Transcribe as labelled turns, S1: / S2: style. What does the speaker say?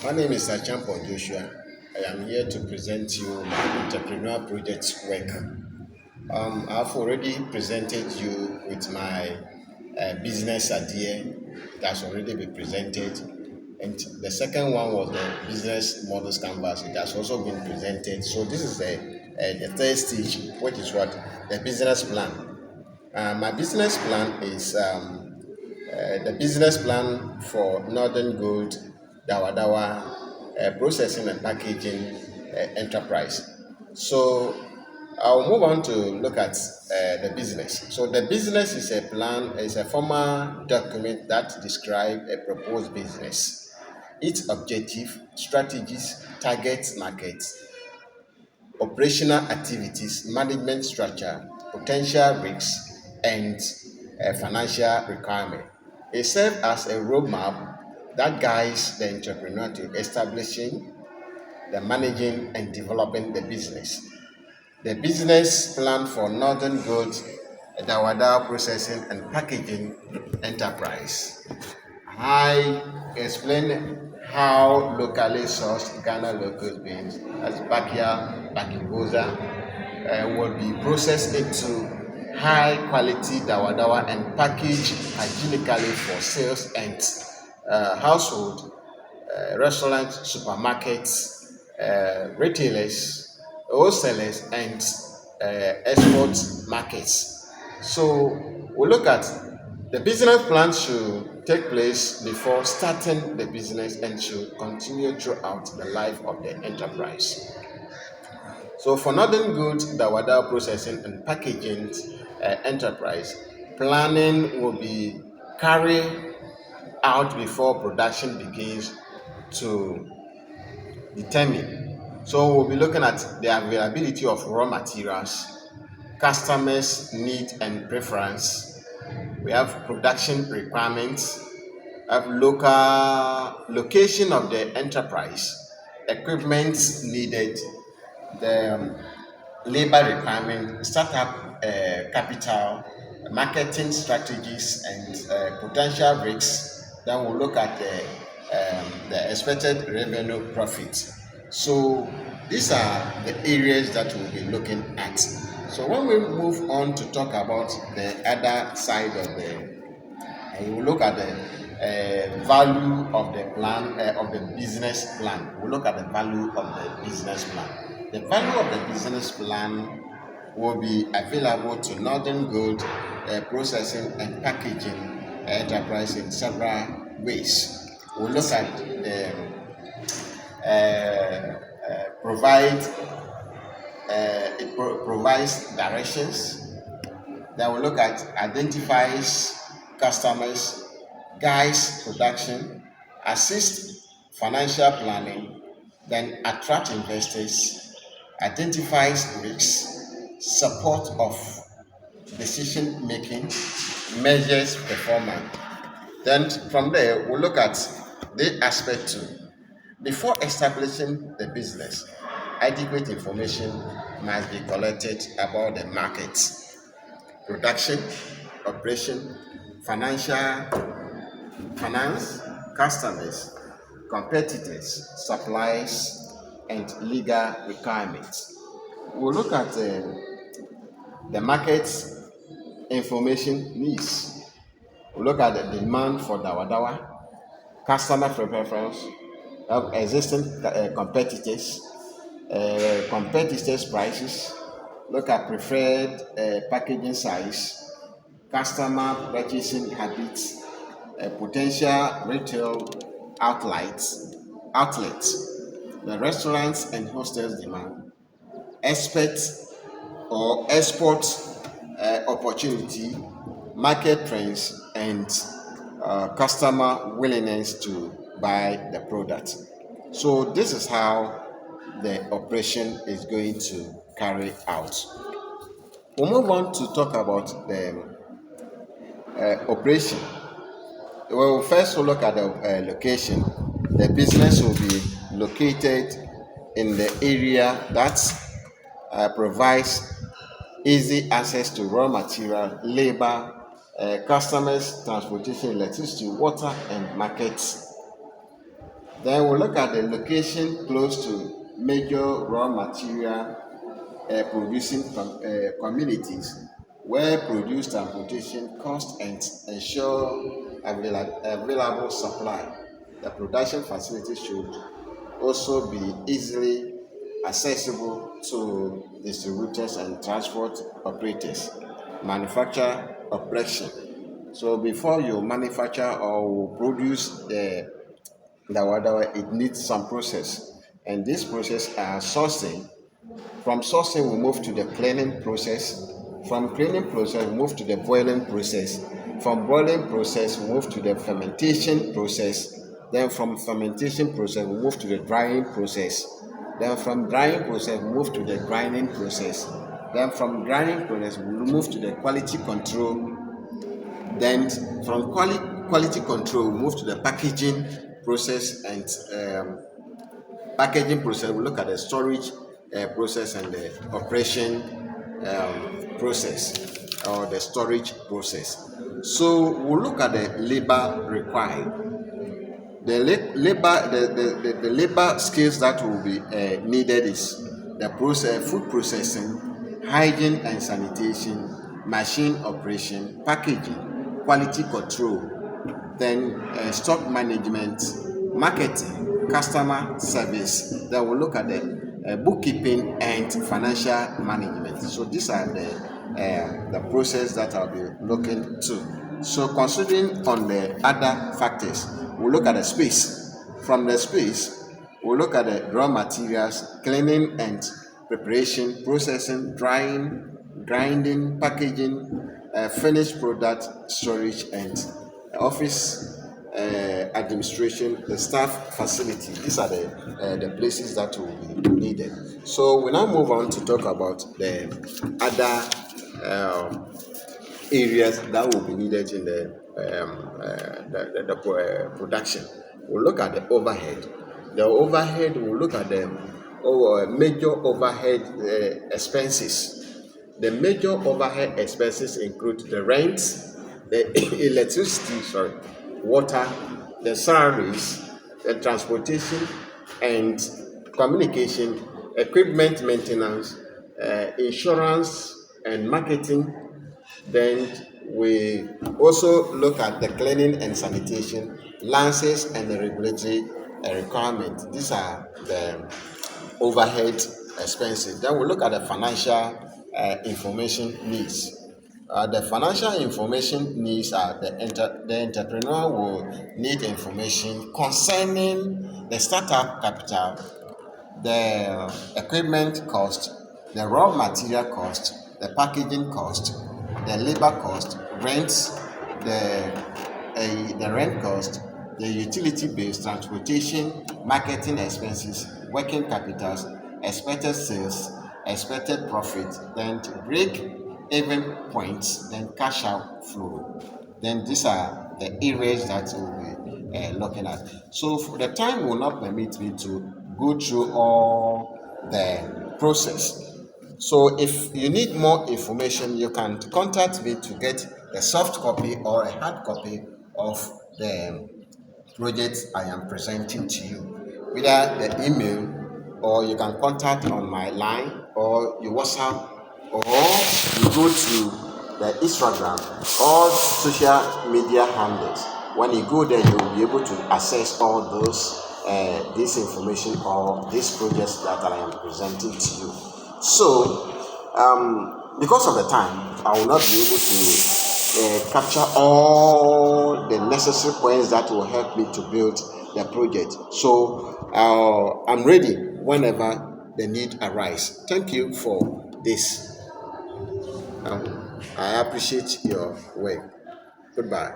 S1: My name is Achampon Joshua. I am here to present you my entrepreneur project work. I've already presented you with my business idea that's already been presented. And the second one was the business models canvas. It has also been presented. So this is the third stage, which is what? The business plan. My business plan is the business plan for Northern Gold Dawadawa processing and packaging enterprise. So I'll move on to look at the business. So the business is a plan, is a formal document that describes a proposed business, its objective, strategies, targets, markets, operational activities, management structure, potential risks, and financial requirement. It serves as a roadmap that guides the entrepreneur to establishing, the managing, and developing the business. The business plan for Northern Gold Dawadawa Processing and Packaging Enterprise. I explain how locally sourced Ghana local beans, as Bakia, Bakiboza, will be processed into high quality Dawadawa and packaged hygienically for sales and household, restaurants, supermarkets, retailers, wholesalers, and export markets. So we look at the business plan should take place before starting the business and should continue throughout the life of the enterprise. So for Northern Goods, Dawada Processing and Packaging Enterprise, planning will be carried out before production begins to determine. So we'll be looking at the availability of raw materials, customers' need and preference. We have production requirements, have local location of the enterprise, equipment needed, the labor requirement, startup capital, marketing strategies, and potential risks. Then we'll look at the expected revenue profit. So these are the areas that we'll be looking at. So when we move on to talk about the other side of the, you will look at the value of the plan of the business plan. We'll look at the value of the business plan. The value of the business plan will be available to Northern Gold Processing and Packaging Enterprise in several ways. We'll look at the provide provides directions. Then we'll look at identifies customers, guides production, assist financial planning, then attract investors, identifies risks, support of decision making, measures performance. Then from there, we'll look at the aspect two. Before establishing the business, adequate information must be collected about the markets, production, operation, finance, customers, competitors, suppliers, and legal requirements. We'll look at the market information needs. We'll look at the demand for Dawadawa, customer preference of existing competitors, competitors' prices, look at preferred packaging size, customer purchasing habits, potential retail outlets, the restaurants and hostels demand, expect or export opportunity, market trends, and customer willingness to buy the product. So this is how the operation is going to carry out. We'll move on to talk about the operation. Well, first we'll look at the location. The business will be located in the area that provides easy access to raw material, labor, customers, transportation, electricity, water, and markets. Then we'll look at the location close to major raw material producing communities where produce transportation cost and ensure available supply. The production facility should also be easily accessible to distributors and transport operators. Manufacture operation. So before you manufacture or produce the it needs some process. And this process are sourcing. From sourcing, we move to the cleaning process. From cleaning process, we move to the boiling process. From boiling process, we move to the fermentation process. Then from fermentation process, we move to the drying process. Then from drying process, we move to the grinding process. Then from grinding process, we move to the quality control. Then from quality control, we move to the packaging process and packaging process. We look at the storage process and the operation process or the storage process. So we'll look at the labor required. The labor skills that will be needed is the process, food processing, hygiene and sanitation, machine operation, packaging, quality control, then stock management, marketing, customer service. Then we'll look at the bookkeeping and financial management. So these are the process that I'll be looking to. So considering on the other factors, we'll look at the space. From the space, we'll look at the raw materials, cleaning and preparation, processing, drying, grinding, packaging, finished product storage, and office administration, the staff facility. These are the places that will be needed. So we now move on to talk about the other areas that will be needed in the production. We'll look at the overhead. The overhead, we'll look at the major overhead expenses. The major overhead expenses include the rent, the electricity, water, the salaries, the transportation and communication, equipment maintenance, insurance and marketing. Then we also look at the cleaning and sanitation, license and the regulatory requirements. These are the overhead expenses. Then we look at the financial information needs. The financial information needs are the entrepreneur will need information concerning the startup capital, the equipment cost, the raw material cost, the packaging cost, the labor cost, rents, the rent cost, the utility bills, transportation, marketing expenses, working capitals, expected sales, expected profit, then to break even points, then cash outflow. Then these are the areas that we'll be looking at. So for the time will not permit me to go through all the process. So if you need more information, you can contact me to get a soft copy or a hard copy of the project I am presenting to you, whether the email or you can contact on my line or your WhatsApp or you go to the Instagram or social media handles. When you go there, you will be able to access all those this information or these projects that I am presenting to you. So, because of the time, I will not be able to capture all the necessary points that will help me to build the project. So, I'm ready whenever the need arises. Thank you for this. I appreciate your work. Goodbye.